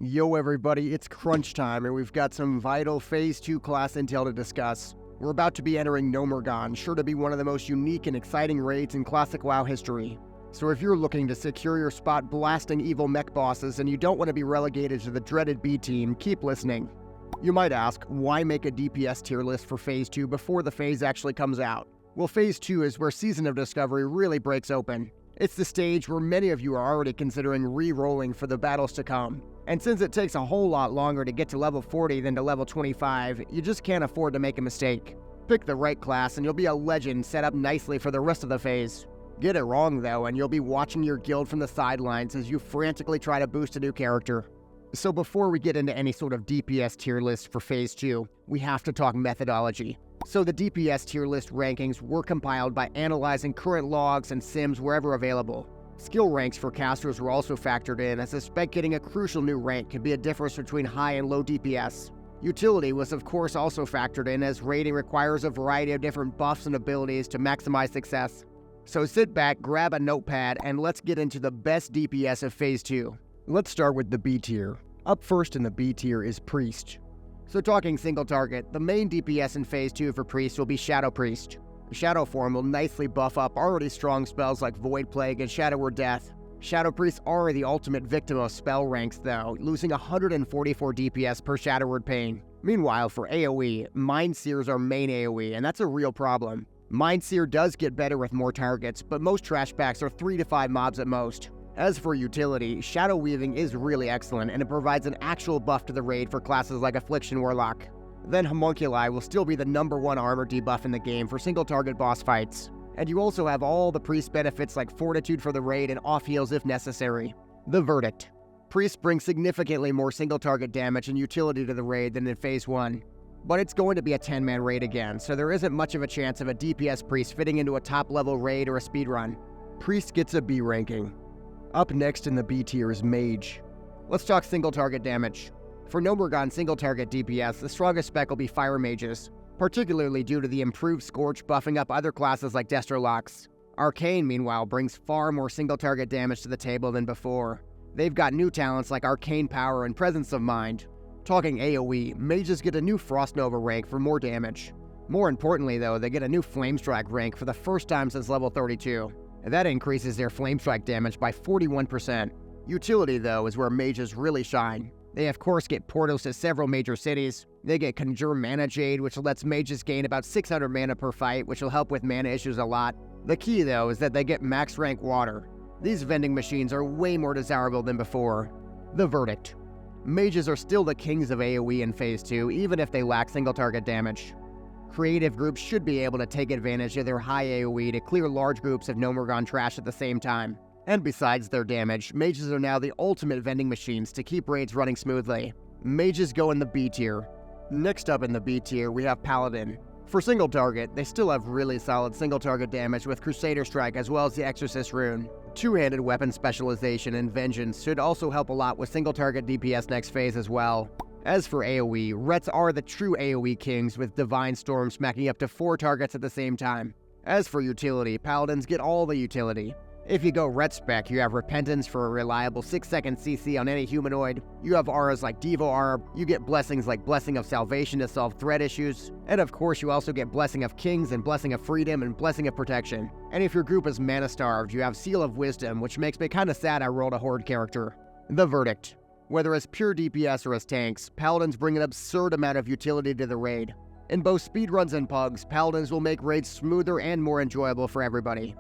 Yo everybody, it's crunch time and we've got some vital Phase 2 class intel to discuss. We're about to be entering Gnomeregan, sure to be one of the most unique and exciting raids in classic WoW history. So if you're looking to secure your spot blasting evil mech bosses and you don't want to be relegated to the dreaded B team, keep listening. You might ask, why make a DPS tier list for Phase 2 before the phase actually comes out? Well, Phase 2 is where Season of Discovery really breaks open. It's the stage where many of you are already considering re-rolling for the battles to come. And since it takes a whole lot longer to get to level 40 than to level 25, you just can't afford to make a mistake. Pick the right class and you'll be a legend set up nicely for the rest of the phase. Get it wrong though and you'll be watching your guild from the sidelines as you frantically try to boost a new character. So before we get into any sort of DPS tier list for Phase 2, we have to talk methodology. So the DPS tier list rankings were compiled by analyzing current logs and sims wherever available. Skill ranks for casters were also factored in, as I suspect getting a crucial new rank could be a difference between high and low DPS. Utility was of course also factored in, as raiding requires a variety of different buffs and abilities to maximize success. So sit back, grab a notepad, and let's get into the best DPS of Phase 2. Let's start with the B tier. Up first in the B tier is Priest. So talking single target, the main DPS in Phase 2 for Priest will be Shadow Priest. Shadow form will nicely buff up already strong spells like Void Plague and Shadow Word Death. Shadow Priests are the ultimate victim of spell ranks though, losing 144 DPS per Shadow Word Pain. Meanwhile for AoE, Mind Seers are main AoE, and that's a real problem. Mind Seer does get better with more targets, but most trash packs are 3 to 5 mobs at most. As for utility, Shadow Weaving is really excellent and it provides an actual buff to the raid for classes like Affliction Warlock. Then Homunculi will still be the #1 armor debuff in the game for single target boss fights. And you also have all the priest benefits like Fortitude for the raid and off heals if necessary. The verdict. Priest brings significantly more single target damage and utility to the raid than in Phase 1. But it's going to be a 10-man raid again, so there isn't much of a chance of a DPS priest fitting into a top level raid or a speedrun. Priest gets a B ranking. Up next in the B tier is Mage. Let's talk single target damage. For Gnomeregan single target DPS, the strongest spec will be Fire Mages, particularly due to the improved Scorch buffing up other classes like Destrolox. Arcane, meanwhile, brings far more single target damage to the table than before. They've got new talents like Arcane Power and Presence of Mind. Talking AoE, Mages get a new Frost Nova rank for more damage. More importantly though, they get a new Flame Strike rank for the first time since level 32. That increases their Flame Strike damage by 41%. Utility though is where Mages really shine. They of course get portals to several major cities. They get Conjure Mana Jade, which lets mages gain about 600 mana per fight, which will help with mana issues a lot. The key though is that they get max rank water. These vending machines are way more desirable than before. The verdict. Mages are still the kings of AoE in Phase 2, even if they lack single target damage. Creative groups should be able to take advantage of their high AoE to clear large groups of Gnomeregan trash at the same time. And besides their damage, mages are now the ultimate vending machines to keep raids running smoothly. Mages go in the B tier. Next up in the B tier, we have Paladin. For single target, they still have really solid single target damage with Crusader Strike as well as the Exorcist Rune. Two-handed weapon specialization and Vengeance should also help a lot with single target DPS next phase as well. As for AoE, Rets are the true AoE kings with Divine Storm smacking up to 4 targets at the same time. As for utility, Paladins get all the utility. If you go Ret spec, you have Repentance for a reliable 6-second CC on any humanoid. You have auras like Devo Aura, you get blessings like Blessing of Salvation to solve threat issues, and of course you also get Blessing of Kings and Blessing of Freedom and Blessing of Protection. And if your group is mana starved, you have Seal of Wisdom, which makes me kinda sad I rolled a Horde character. The verdict. Whether as pure DPS or as tanks, Paladins bring an absurd amount of utility to the raid. In both speedruns and pugs, Paladins will make raids smoother and more enjoyable for everybody.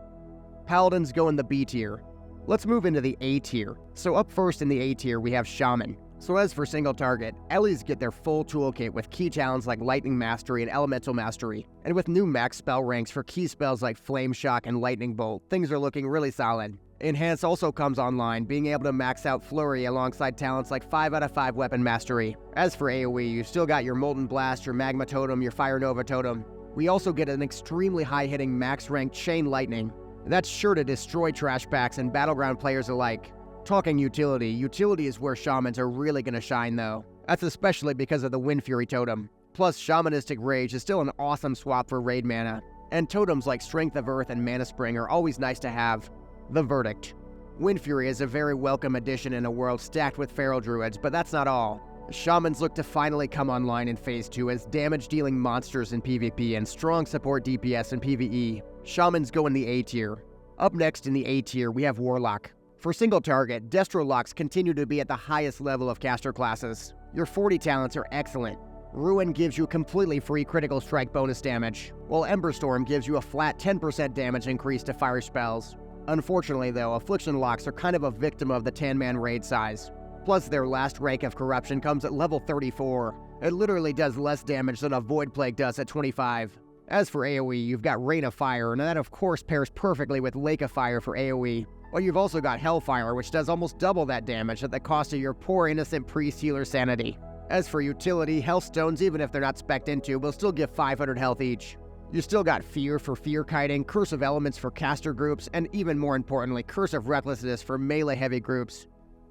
Paladins go in the B tier. Let's move into the A tier. So up first in the A tier we have Shaman. So as for single target, Ellies get their full toolkit with key talents like Lightning Mastery and Elemental Mastery. And with new max spell ranks for key spells like Flame Shock and Lightning Bolt, things are looking really solid. Enhance also comes online, being able to max out Flurry alongside talents like 5 out of 5 Weapon Mastery. As for AoE, you've still got your Molten Blast, your Magma Totem, your Fire Nova Totem. We also get an extremely high-hitting max-ranked Chain Lightning. That's sure to destroy trash packs and Battleground players alike. Talking utility is where Shamans are really gonna shine though. That's especially because of the Wind Fury Totem. Plus, Shamanistic Rage is still an awesome swap for raid mana. And totems like Strength of Earth and Mana Spring are always nice to have. The verdict. Wind Fury is a very welcome addition in a world stacked with feral druids, but that's not all. Shamans look to finally come online in Phase 2 as damage-dealing monsters in PvP and strong support DPS in PvE. Shamans go in the A tier. Up next in the A tier, we have Warlock. For single target, Destrolocks continue to be at the highest level of caster classes. Your 40 talents are excellent. Ruin gives you completely free critical strike bonus damage, while Emberstorm gives you a flat 10% damage increase to fire spells. Unfortunately though, Affliction Locks are kind of a victim of the 10-man raid size. Plus their last rank of corruption comes at level 34. It literally does less damage than a Void Plague does at 25. As for AoE, you've got Rain of Fire, and that of course pairs perfectly with Lake of Fire for AoE. But you've also got Hellfire, which does almost double that damage at the cost of your poor innocent priest healer sanity. As for utility, Hellstones, even if they're not spec'd into, will still give 500 health each. You still got Fear for fear kiting, Curse of Elements for caster groups, and even more importantly, Curse of Recklessness for melee-heavy groups.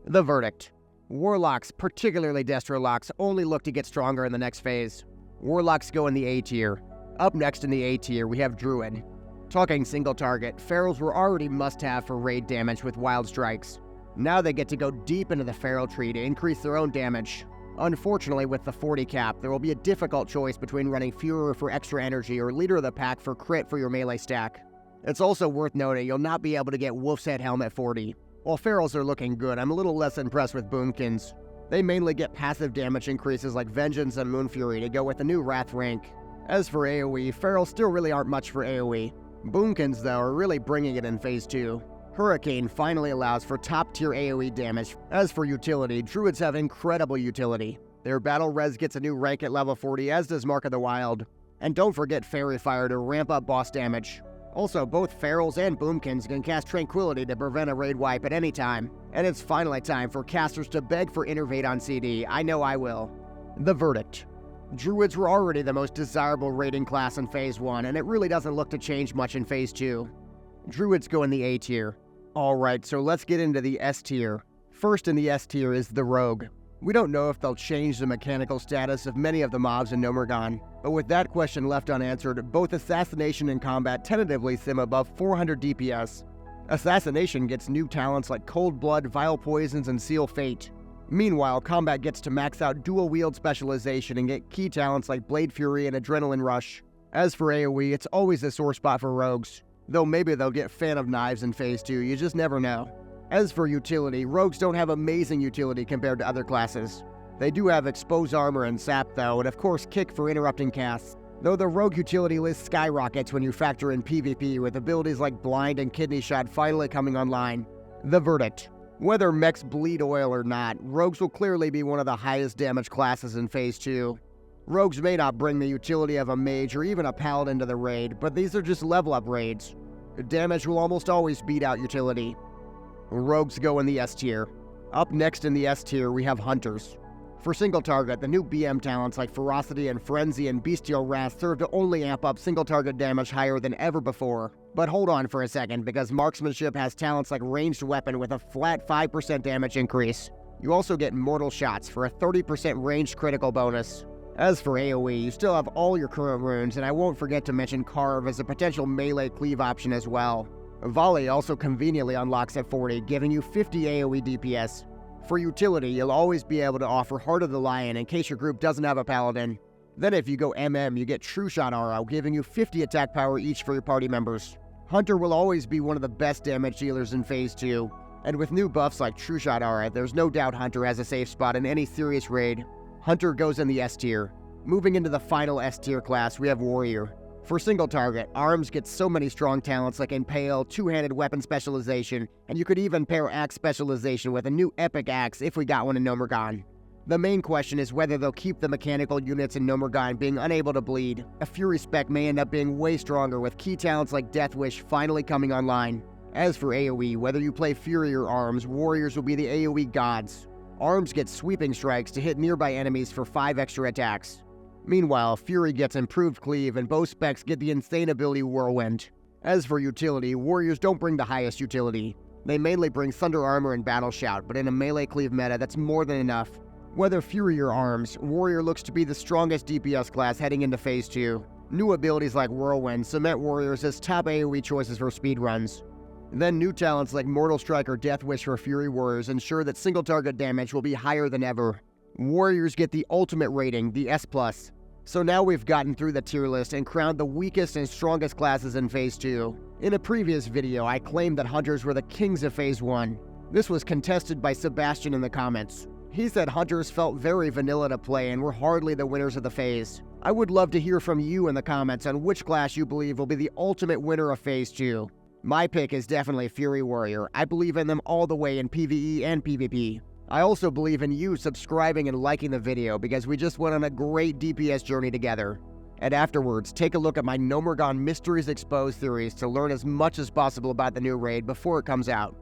The verdict. Warlocks, particularly Destrolocks, only look to get stronger in the next phase. Warlocks go in the A tier. Up next in the A tier, we have Druid. Talking single target, Ferals were already must-have for raid damage with Wild Strikes. Now they get to go deep into the Feral tree to increase their own damage. Unfortunately, with the 40 cap, there will be a difficult choice between running Führer for extra energy or Leader of the Pack for crit for your melee stack. It's also worth noting you'll not be able to get Wolf's Head Helm at 40. While Ferals are looking good, I'm a little less impressed with Boomkins. They mainly get passive damage increases like Vengeance and Moon Fury to go with the new Wrath rank. As for AoE, Ferals still really aren't much for AoE. Boomkins, though, are really bringing it in Phase 2. Hurricane finally allows for top-tier AoE damage. As for utility, Druids have incredible utility. Their Battle Res gets a new rank at level 40, as does Mark of the Wild. And don't forget Fairy Fire to ramp up boss damage. Also, both Ferals and Boomkins can cast Tranquility to prevent a raid wipe at any time. And it's finally time for casters to beg for Innervate on CD. I know I will. The verdict. Druids were already the most desirable raiding class in Phase 1, and it really doesn't look to change much in Phase 2. Druids go in the A tier. Alright, so let's get into the S tier. First in the S tier is the Rogue. We don't know if they'll change the mechanical status of many of the mobs in Gnomeregan, but with that question left unanswered, both Assassination and Combat tentatively sim above 400 DPS. Assassination gets new talents like Cold Blood, Vile Poisons, and Seal Fate. Meanwhile, Combat gets to max out dual-wield specialization and get key talents like Blade Fury and Adrenaline Rush. As for AoE, it's always a sore spot for rogues, though maybe they'll get Fan of Knives in Phase 2, you just never know. As for utility, rogues don't have amazing utility compared to other classes. They do have Expose Armor and Sap though, and of course Kick for interrupting casts, though the rogue utility list skyrockets when you factor in PvP with abilities like Blind and Kidney Shot finally coming online. The verdict. Whether mechs bleed oil or not, rogues will clearly be one of the highest damage classes in Phase 2. Rogues may not bring the utility of a mage or even a paladin to the raid, but these are just level up raids. Damage will almost always beat out utility. Rogues go in the S tier. Up next in the S tier, we have Hunters. For single target, the new BM talents like Ferocity and Frenzy and Bestial Wrath serve to only amp up single target damage higher than ever before. But hold on for a second, because Marksmanship has talents like Ranged Weapon with a flat 5% damage increase. You also get Mortal Shots for a 30% ranged critical bonus. As for AoE, you still have all your current runes, and I won't forget to mention Carve as a potential melee cleave option as well. Volley also conveniently unlocks at 40, giving you 50 AoE DPS. For utility, you'll always be able to offer Heart of the Lion in case your group doesn't have a paladin. Then if you go MM, you get True Shot Aura, giving you 50 attack power each for your party members. Hunter will always be one of the best damage dealers in Phase 2, and with new buffs like True Shot Aura, there's no doubt Hunter has a safe spot in any serious raid. Hunter goes in the S tier. Moving into the final S tier class, we have Warrior. For single target, Arms gets so many strong talents like Impale, two-handed weapon specialization, and you could even pair axe specialization with a new epic axe if we got one in Gnomeregan. The main question is whether they'll keep the mechanical units in Gnomeregan being unable to bleed. A Fury spec may end up being way stronger with key talents like Death Wish finally coming online. As for AoE, whether you play Fury or Arms, Warriors will be the AoE gods. Arms gets Sweeping Strikes to hit nearby enemies for 5 extra attacks. Meanwhile, Fury gets improved cleave and both specs get the insane ability Whirlwind. As for utility, Warriors don't bring the highest utility. They mainly bring Thunder Armor and Battle Shout, but in a melee cleave meta that's more than enough. Whether Fury or Arms, Warrior looks to be the strongest DPS class heading into Phase 2. New abilities like Whirlwind cement Warriors as top AoE choices for speedruns. Then new talents like Mortal Strike or Death Wish for Fury Warriors ensure that single target damage will be higher than ever. Warriors get the ultimate rating, the S+. So now we've gotten through the tier list and crowned the weakest and strongest classes in Phase 2. In a previous video, I claimed that Hunters were the kings of Phase 1. This was contested by Sebastian in the comments. He said Hunters felt very vanilla to play and were hardly the winners of the phase. I would love to hear from you in the comments on which class you believe will be the ultimate winner of Phase 2. My pick is definitely Fury Warrior. I believe in them all the way in PvE and PvP. I also believe in you subscribing and liking the video because we just went on a great DPS journey together. And afterwards, take a look at my Gnomeregan Mysteries Exposed series to learn as much as possible about the new raid before it comes out.